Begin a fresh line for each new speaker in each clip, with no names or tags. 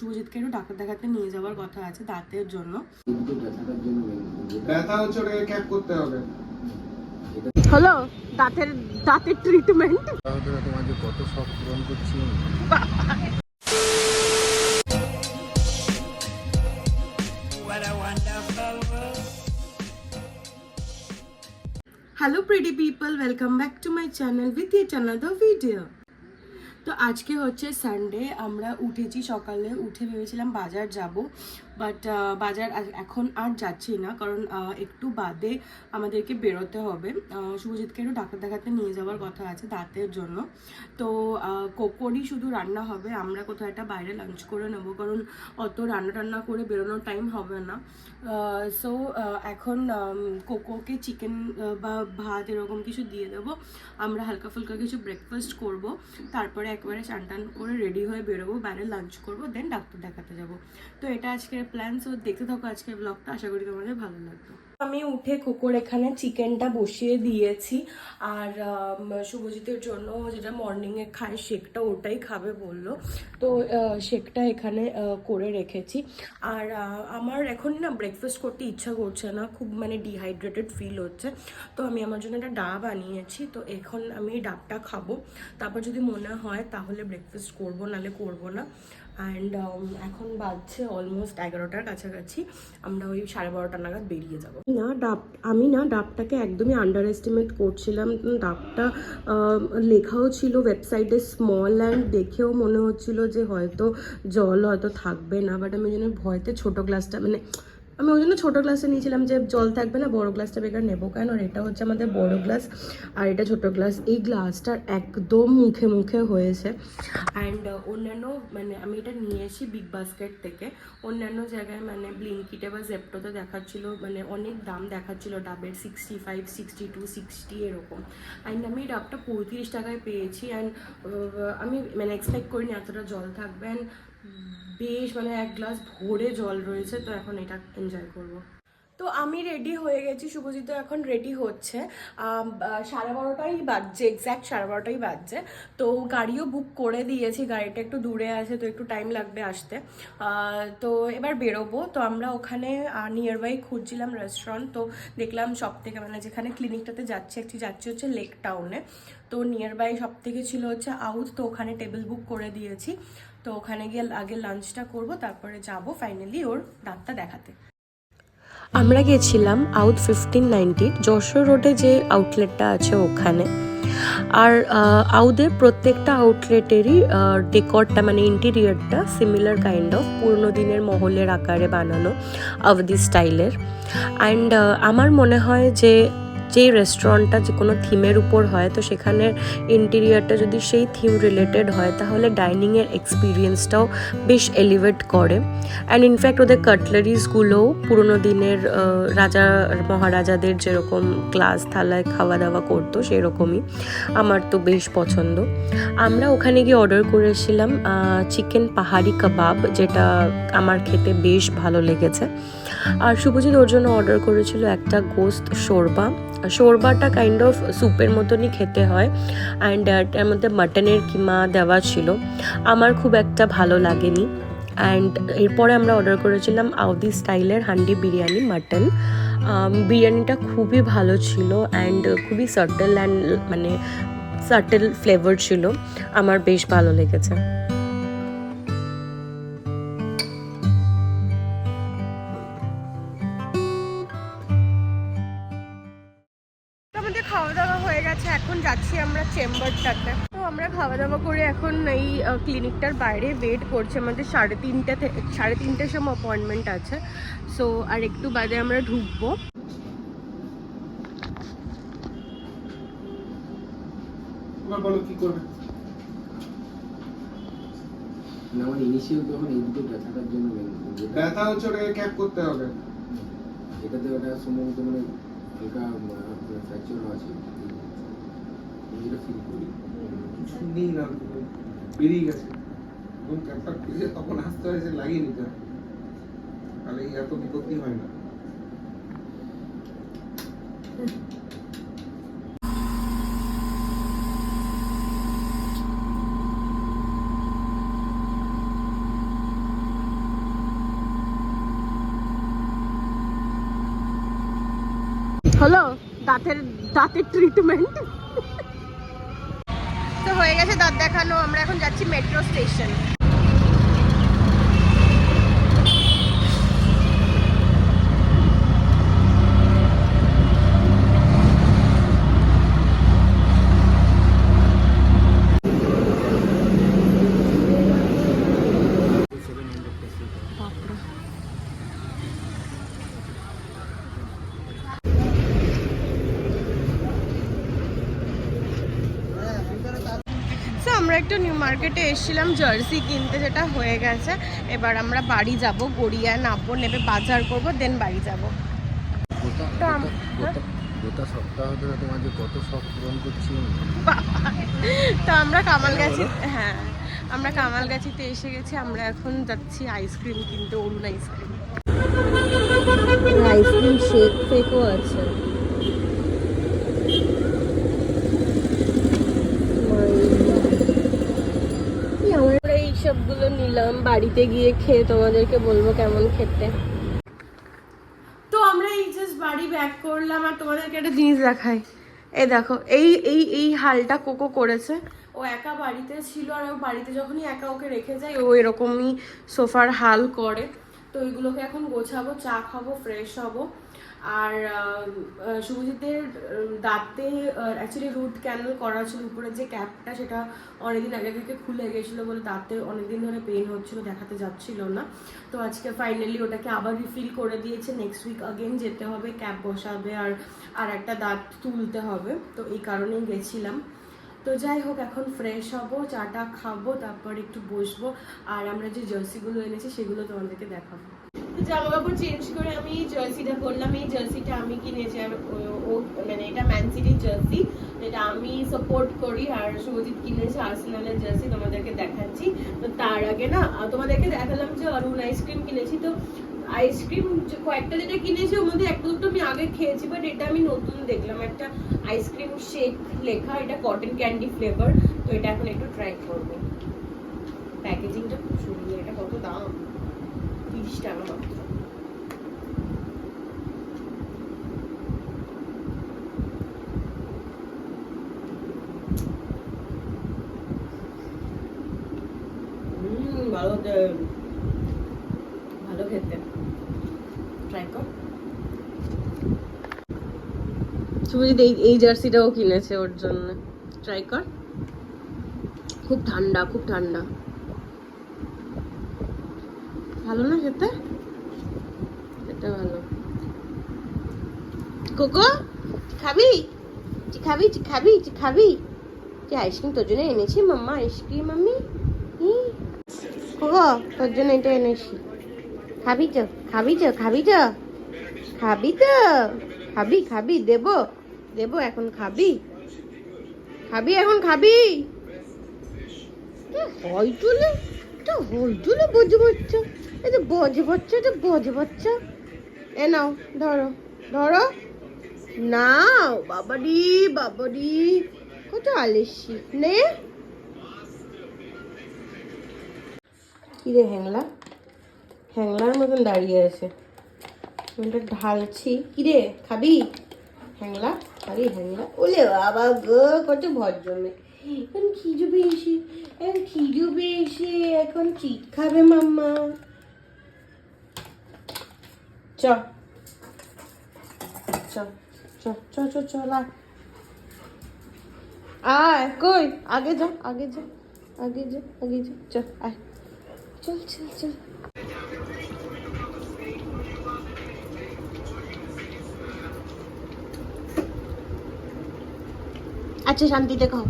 শুভজিৎকে একটু ডাক্তার দেখাতে নিয়ে যাওয়ার কথা আছে দাঁতের জন্য।
ব্যথা হচ্ছে, ওটাকে ক্যাপ করতে হবে।
হলো দাঁতের ট্রিটমেন্ট।
তোমার যে কত শখ পূরণ করছি।
Hello pretty people, welcome back to my channel with it another video. তো আজকে হচ্ছে সানডে, আমরা উঠেছি সকালে, উঠে ভেবেছিলাম বাজার যাব, বাট বাজার এখন আর যাচ্ছি না, কারণ একটু বাদে আমাদেরকে বেরোতে হবে। শুভজিৎকে একটু ডাক্তার দেখাতে নিয়ে যাওয়ার কথা আছে দাঁতের জন্য। তো কোকোরই শুধু রান্না হবে, আমরা কোথাও একটা বাইরে লাঞ্চ করে নেবো, কারণ অত রান্না করে বেরোনোর টাইম হবে না। সো এখন কোকোকে চিকেন বা ভাত এরকম কিছু দিয়ে দেবো, আমরা হালকা ফুলকা কিছু ব্রেকফাস্ট করব, তারপরে একবারে চান টান করে রেডি হয়ে বেরোবো, বাইরে লাঞ্চ করবো, দেন ডাক্তার দেখাতে যাব। তো এটা আজকের প্ল্যান। সো দেখতে থাকো আজকের ব্লগটা, আশা করি তোমাদের ভালো লাগবে। আমি উঠে কোকোর এখানে চিকেনটা বসিয়ে দিয়েছি, আর শুভজিতের জন্য যেটা মর্নিংয়ে খায় শেকটা, ওটাই খাবে বললো, তো শেকটা এখানে করে রেখেছি। আর আমার এখন না ব্রেকফাস্ট করতে ইচ্ছা করছে না, খুব মানে ডিহাইড্রেটেড ফিল হচ্ছে, তো আমি আমার জন্য একটা ডাব বানিয়েছি, তো এখন আমি ডাবটা খাবো, তারপর যদি মনে হয় তাহলে ব্রেকফাস্ট করবো, নাহলে করবো না। অ্যান্ড এখন বাজছে অলমোস্ট 11টার কাছাকাছি, আমরা ওই 12:30 নাগাদ বেরিয়ে যাব। আমি না ডাবটাকে একদমই আন্ডার এস্টিমেট করছিলাম। ডাবটা লেখাও ছিল ওয়েবসাইটে স্মল, অ্যান্ড দেখেও মনে হচ্ছিল যে হয়তো জল হয়তো থাকবে না, বাট আমি ওই জন্য ভয়তে ছোটো গ্লাসটা আমি ওই জন্য ছোটো গ্লাসটা নিয়েছিলাম, যে জল থাকবে না, বড়ো গ্লাসটা বেকার নেবো কেন, আর এটা হচ্ছে আমাদের বড়ো গ্লাস আর এটা ছোটো গ্লাস। এই গ্লাসটার একদম মুখে মুখে হয়েছে। অ্যান্ড অন্যান্য আমি এটা নিয়ে এসি বিগ বাস্কেট থেকে, অন্যান্য জায়গায় ব্লিঙ্কিটে বা জেপ্টোতে দেখাচ্ছিল, অনেক দাম দেখাচ্ছিল ডাবের, 65, 62, 60 এরকম। অ্যান্ড আমি ডাবটা 35 টাকায় পেয়েছি, অ্যান্ড আমি এক্সপেক্ট করিনি এতটা জল থাকবে, অ্যান্ড বেশ এক গ্লাস ভরে জল রয়েছে, তো এখন এটা এনজয় করব। তো আমি রেডি হয়ে গেছি, শুভজিৎ এখন রেডি হচ্ছে, 12:30টাই বাজছে, এক্স্যাক্ট 12:30টাই বাজছে। তো গাড়িও বুক করে দিয়েছি, গাড়িটা একটু দূরে আছে, তো একটু টাইম লাগবে আসতে। তো এবার বেরোবো, তো আমরা ওখানে নিয়ার বাই খুঁজছিলাম রেস্টুরেন্ট, তো দেখলাম সব থেকে যেখানে ক্লিনিকটাতে যাচ্ছি হচ্ছে লেক টাউনে, তো নিয়ার বাই সব থেকে ছিল হচ্ছে আউট, তো ওখানে টেবিল বুক করে দিয়েছি। তো ওখানে গিয়ে আগে লাঞ্চটা করব, তারপরে যাব ফাইনালি ওর ডাক্তার দেখাতে। আমরা গেছিলাম আউট 1590 যশোর রোডে যে আউটলেটটা আছে ওখানে। আর আউদের প্রত্যেকটা আউটলেটেরই ডেকরটা ইন্টেরিয়রটা সিমিলার কাইন্ড অফ পুরনো দিনের মহলের আকারে বানানো, আওধি স্টাইলের। অ্যান্ড আমার মনে হয় যে রেস্টুরেন্টটা যে কোনো থিমের উপর হয়, তো সেখানের ইন্টেরিয়রটা যদি সেই থিম রিলেটেড হয়, তাহলে ডাইনিংয়ের এক্সপিরিয়েন্সটাও বেশ এলিভেট করে। অ্যান্ড ইনফ্যাক্ট ওদের কাটলারিজগুলোও পুরোনো দিনের রাজা মহারাজাদের যেরকম গ্লাস থালায় খাওয়া দাওয়া করতো সেরকমই, আমার তো বেশ পছন্দ। আমরা ওখানে গিয়ে অর্ডার করেছিলাম চিকেন পাহাড়ি কাবাব, যেটা আমার খেতে বেশ ভালো লেগেছে। আর শুভজিৎ ওর জন্য অর্ডার করেছিল একটা গোস্ত শোরবাটা কাইন্ড অফ স্যুপের মতনই খেতে হয়, অ্যান্ড এর মধ্যে মাটনের কিমা দেওয়া ছিল, আমার খুব একটা ভালো লাগেনি। অ্যান্ড এরপরে আমরা অর্ডার করেছিলাম আওধি স্টাইলের হান্ডি বিরিয়ানি মাটন। বিরিয়ানিটা খুবই ভালো ছিল, অ্যান্ড খুবই সাটেল ফ্লেভার ছিল, আমার বেশ ভালো লেগেছে। আমাদের খাওয়া দাওয়া হয়ে গেছে, এখন যাচ্ছি আমরা চেম্বারটাতে। তো আমরা খাওয়া দাওয়া করে এখন এই ক্লিনিকটার বাইরে ওয়েট করছি, আমাদের 3:30 সময় অ্যাপয়েন্টমেন্ট আছে। সো আর একটু বাদে আমরা ঢুকবো।
বলো কি করবে?
আমার ইনিশিয়াল তখন এই দুটো ব্যথাটার জন্য
ব্যথা হচ্ছে, ওটাকে ক্যাপ করতে হবে।
এটাতে ওটা সম্ভবত হালকা ফ্র্যাকচার আছে, যেটা ফিল করি
নেই না, বেরিয়ে গেছে। যখন ক্যাপটা খুলে তখন আস্তে আস্তে লাগিয়ে নিতে হয়, তাহলে এত বিপত্তি হয় না।
হলো দাঁতের ট্রিটমেন্ট তো হয়ে গেছে দাঁত দেখানো। আমরা এখন যাচ্ছি মেট্রো স্টেশন। আমরা একটা নিউ মার্কেটে এসেছিলাম জার্সি কিনতে, যেটা হয়ে গেছে। এবার আমরা বাড়ি যাব, গড়িয়া নামবো, নেবে বাজার করব, দেন বাড়ি যাব।
গোটা সপ্তাহ ধরে তোমার যে কত শখ পূরণ করছি।
তো আমরা কামালগাছি, হ্যাঁ আমরা কামালগাছিতে এসে গেছি। আমরা এখন যাচ্ছি আইসক্রিম কিনতে, অরুণ আইসক্রিম। আইসক্রিম শেক ফেকও আছে। আমরা এই সবগুলো নিলাম, বাড়িতে গিয়ে খেয়ে তোমাদেরকে বলবো কেমন খেতে। তো আমরা এই জাস্ট বাড়ি ব্যাক করলাম, আর তোমাদেরকে একটা জিনিস দেখাই। এই দেখো, এই এই এই হালটা কোকো করেছে। ও একা বাড়িতে ছিল, আর ও বাড়িতে যখনই একা ওকে রেখে যায় ও এরকমই সোফার হাল করে। তো এইগুলোকে এখন গোছাবো, চা খাবো, ফ্রেশ হবো। আর শুভজিতের দাঁতে অ্যাকচুয়ালি রুট ক্যানাল করা ছিল, উপরে যে ক্যাপটা সেটা অনেকদিন আগে থেকে খুলে গেছিলো বলে দাঁতে অনেকদিন ধরে পেইন হচ্ছিলো, দেখাতে যাচ্ছিল না। তো আজকে ফাইনালি ওটাকে আবার রিফিল করে দিয়েছে। নেক্সট উইক আগেন যেতে হবে, ক্যাপ বসাবে আর একটা দাঁত তুলতে হবে। তো এই কারণেই গেছিলাম। তো যাই হোক, এখন ফ্রেশ হবো, চাটা খাবো, তারপর একটু বসবো। আর আমরা যে জার্সিগুলো এনেছি সেগুলো তোমাদেরকে দেখাবো। জামা কাপড় চেঞ্জ করে আমি জার্সিটা করলাম। এই জার্সিটা আমি কিনেছি, আর ও মানে এটা ম্যান সিটির জার্সি, এটা আমি সাপোর্ট করি। আর শুভজিৎ কিনেছে আর্সেনালের জার্সি, তোমাদেরকে দেখাচ্ছি। তো তার আগে না তোমাদেরকে দেখালাম যে অরুণ আইসক্রিম কিনেছি। তো আইসক্রিম কয়েকটা যেটা কিনেছি ওর মধ্যে একটা দুটো আমি আগে খেয়েছি, বাট এটা আমি নতুন দেখলাম, একটা আইসক্রিম শেক লেখা, এটা কটন ক্যান্ডি ফ্লেভার। তো এটা এখন একটু ট্রাই করবো। প্যাকেজিংটা খুব সুন্দর। এটা কত দাম? 30 টাকা মাত্র। ভালো ভালো খেতে, ট্রাই কর। শুভজিৎ এই জার্সিটাও কিনেছে ওর জন্য, ট্রাই কর। খুব ঠান্ডা, খুব ঠান্ডা। ভালো না খেতে? এটা ভালো। কোকো খাবি? খাবি খাবি খাবি? তুই আইসক্রিম তোর জন্য এনেছি মাম্মা, আইসক্রিম আমি। কোকো তোর জন্য এটা এনেছি, খাবি তো? খাবি তো? খাবি তো? খাবি তো? খাবি খাবি? দেবো দেবো এখন, খাবি? খাবি এখন? খাবি? হয় চলে, তো হয় চলে বোঝে বাচ্চা, এই যে বোঝে বাচ্চা, এটা বোঝে বাচ্চা। এ নাও, ধরো ধরো, নাও। বাবারি বাবারি, কত আলেসি নে। কিরে হ্যাংলা, হ্যাংলার মতন দাঁড়িয়ে আছে। ওটা ঢালছি। কিরে খাবি? হ্যাংলা খাবি? হ্যাংলা ওলে বাবা গো, কত ভদ্র মেয়ে। এখন খিজু পেয়েছে, এখন খিজু পেয়েছে, এখন চিট খাবে মাম্মা। চ চ চ চ চ চল, আয়। কই? আগে যা, আগে যা, আগে যা, আগে যা, চল আয়, চল চল চল। আচ্ছা শান্তিতে খাও।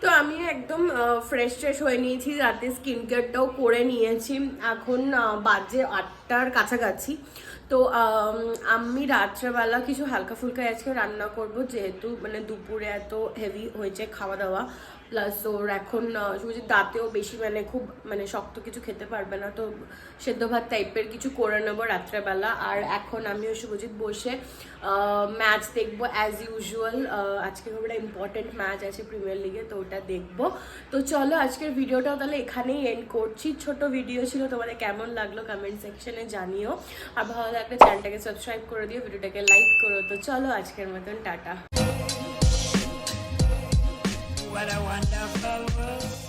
তো আমি একদম ফ্রেশ হয়ে নিয়েছি, রাতে স্কিন কেয়ারটাও করে নিয়েছি। এখন বাজে 8টার কাছাকাছি। তো আমি রাত্রেবেলা কিছু হালকা ফুলকা আজকে রান্না করব, যেহেতু মানে দুপুরে এত হেভি হয়েছে খাওয়া দাওয়া। প্লাস ওর এখন শুধু দাঁতেও বেশি মানে খুব মানে শক্ত কিছু খেতে পারবে না, তো সেদ্ধ ভাত টাইপের কিছু করে নেবো রাত্রেবেলা। আর এখন আমিও শুভজিৎ বসে ম্যাচ দেখবো অ্যাজ ইউজুয়াল। আজকে খুব একটা ইম্পর্টেন্ট ম্যাচ আছে প্রিমিয়ার লিগে, তো ওটা দেখবো। তো চলো আজকের ভিডিওটাও তাহলে এখানেই এন্ড করছি। ছোট ভিডিও ছিল, তোমাদের কেমন লাগলো কমেন্ট সেকশনে জানিও। আর ভালো লাগলে চ্যানেলটাকে সাবস্ক্রাইব করে দিও, ভিডিওটাকে লাইক করো। তো চলো আজকের মতন tata.
What a wonderful world.